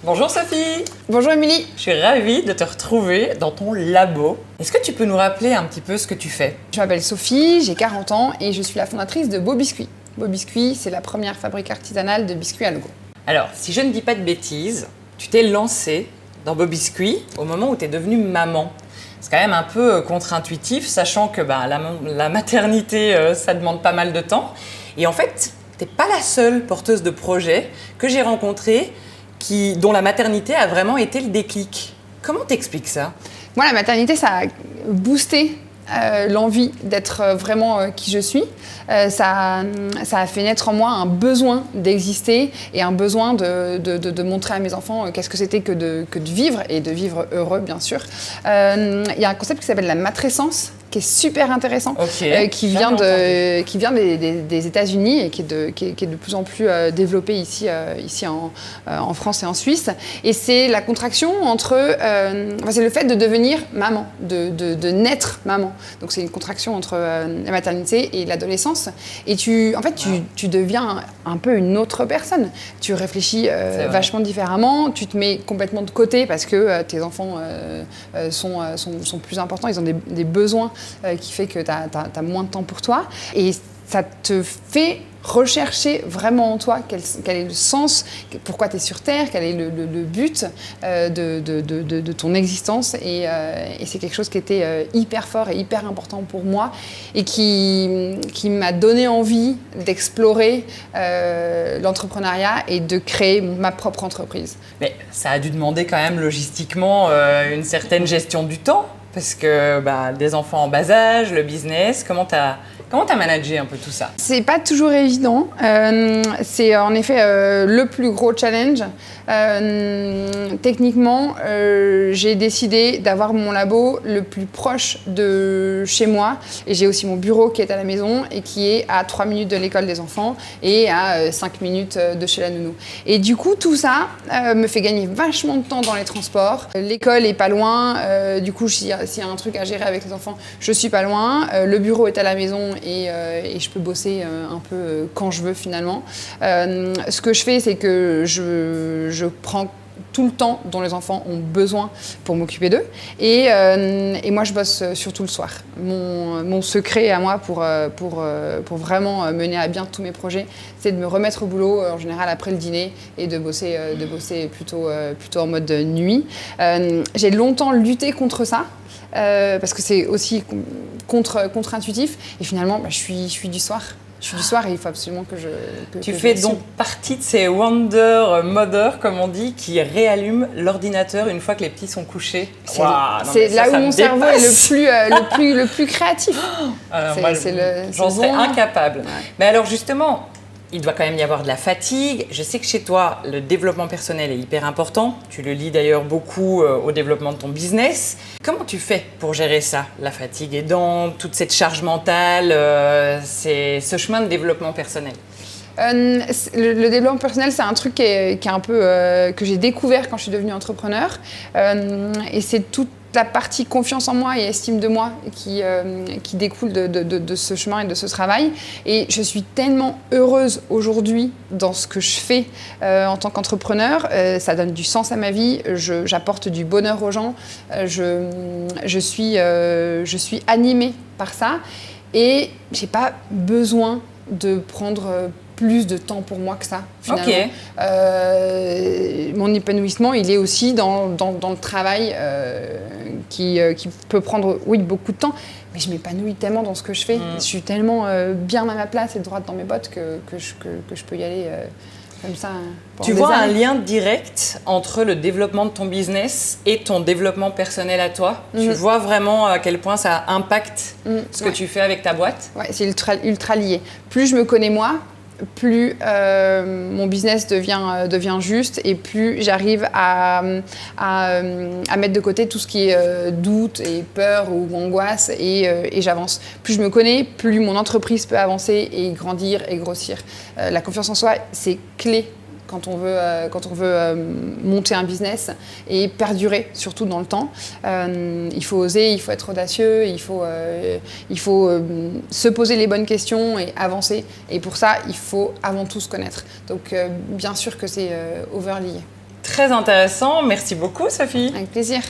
Bonjour Sophie. Bonjour Émilie. Je suis ravie de te retrouver dans ton labo. Est-ce que tu peux nous rappeler un petit peu ce que tu fais? Je m'appelle Sophie, j'ai 40 ans et je suis la fondatrice de Beau Biscuit. Beau Biscuit, c'est la première fabrique artisanale de biscuits à logo. Alors, si je ne dis pas de bêtises, tu t'es lancée dans Beau Biscuit au moment où tu es devenue maman. C'est quand même un peu contre-intuitif, sachant que la maternité, ça demande pas mal de temps. Et en fait, tu n'es pas la seule porteuse de projet que j'ai rencontrée dont la maternité a vraiment été le déclic. Comment t'expliques ça? Moi, la maternité, ça a boosté l'envie d'être vraiment qui je suis. Ça a fait naître en moi un besoin d'exister et un besoin de montrer à mes enfants qu'est-ce que c'était que de vivre et de vivre heureux, bien sûr. Il y a un concept qui s'appelle la matrescence, qui est super intéressant, qui vient des États-Unis et qui est de plus en plus développé ici en France et en Suisse. Et c'est la contraction entre... c'est le fait de devenir maman, de naître maman. Donc c'est une contraction entre la maternité et l'adolescence. Et tu deviens un peu une autre personne. Tu réfléchis vachement différemment, tu te mets complètement de côté parce que tes enfants sont plus importants, ils ont des besoins qui fait que tu as moins de temps pour toi. Et ça te fait rechercher vraiment en toi quel est le sens, pourquoi tu es sur Terre, quel est le but de ton existence. Et c'est quelque chose qui était hyper fort et hyper important pour moi et qui m'a donné envie d'explorer l'entrepreneuriat et de créer ma propre entreprise. Mais ça a dû demander quand même logistiquement une certaine gestion du temps. Parce que des enfants en bas âge, le business, comment t'as managé un peu tout ça? C'est pas toujours évident. C'est en effet le plus gros challenge. Techniquement, j'ai décidé d'avoir mon labo le plus proche de chez moi. Et j'ai aussi mon bureau qui est à la maison et qui est à 3 minutes de l'école des enfants et à 5 minutes de chez la nounou. Et du coup, tout ça me fait gagner vachement de temps dans les transports. L'école est pas loin. Du coup, s'il y a un truc à gérer avec les enfants, je suis pas loin. Le bureau est à la maison et je peux bosser un peu quand je veux finalement. Ce que je fais, c'est que je prends tout le temps dont les enfants ont besoin pour m'occuper d'eux. Et moi, je bosse surtout le soir. Mon secret à moi pour vraiment mener à bien tous mes projets, c'est de me remettre au boulot, en général après le dîner, et de bosser plutôt en mode nuit. J'ai longtemps lutté contre ça. Parce que c'est aussi contre-intuitif. Et finalement, je suis du soir. Je suis du soir et il faut absolument que je... Tu fais donc partie de ces Wonder Mothers, comme on dit, qui réallument l'ordinateur une fois que les petits sont couchés. C'est là où mon cerveau est le plus créatif. J'en serais incapable. Ouais. Mais alors justement... Il doit quand même y avoir de la fatigue. Je sais que chez toi, le développement personnel est hyper important. Tu le lis d'ailleurs beaucoup au développement de ton business. Comment tu fais pour gérer ça, la fatigue aidant, toute cette charge mentale, c'est ce chemin de développement personnel? Le développement personnel, c'est un truc qui est un peu que j'ai découvert quand je suis devenue entrepreneur. Et c'est toute la partie confiance en moi et estime de moi qui découle de ce chemin et de ce travail. Et je suis tellement heureuse aujourd'hui dans ce que je fais en tant qu'entrepreneur. Ça donne du sens à ma vie, j'apporte du bonheur aux gens, je suis animée par ça et j'ai pas besoin de prendre plus de temps pour moi que ça, finalement. Okay. Mon épanouissement, il est aussi dans le travail qui peut prendre, oui, beaucoup de temps, mais je m'épanouis tellement dans ce que je fais. Je suis tellement bien à ma place et droite dans mes bottes que je peux y aller comme ça. Tu vois un lien direct entre le développement de ton business et ton développement personnel à toi? Tu vois vraiment à quel point ça impacte ce que tu fais avec ta boîte? Ouais, c'est ultra lié. Plus je me connais moi, plus mon business devient juste et plus j'arrive à mettre de côté tout ce qui est doute et peur ou angoisse et j'avance. Plus je me connais, plus mon entreprise peut avancer et grandir et grossir. La confiance en soi, c'est clé quand on veut monter un business et perdurer, surtout dans le temps. Il faut oser, il faut être audacieux, il faut se poser les bonnes questions et avancer. Et pour ça, il faut avant tout se connaître. Donc, bien sûr que c'est overlié. très intéressant. Merci beaucoup, Sophie. Avec plaisir.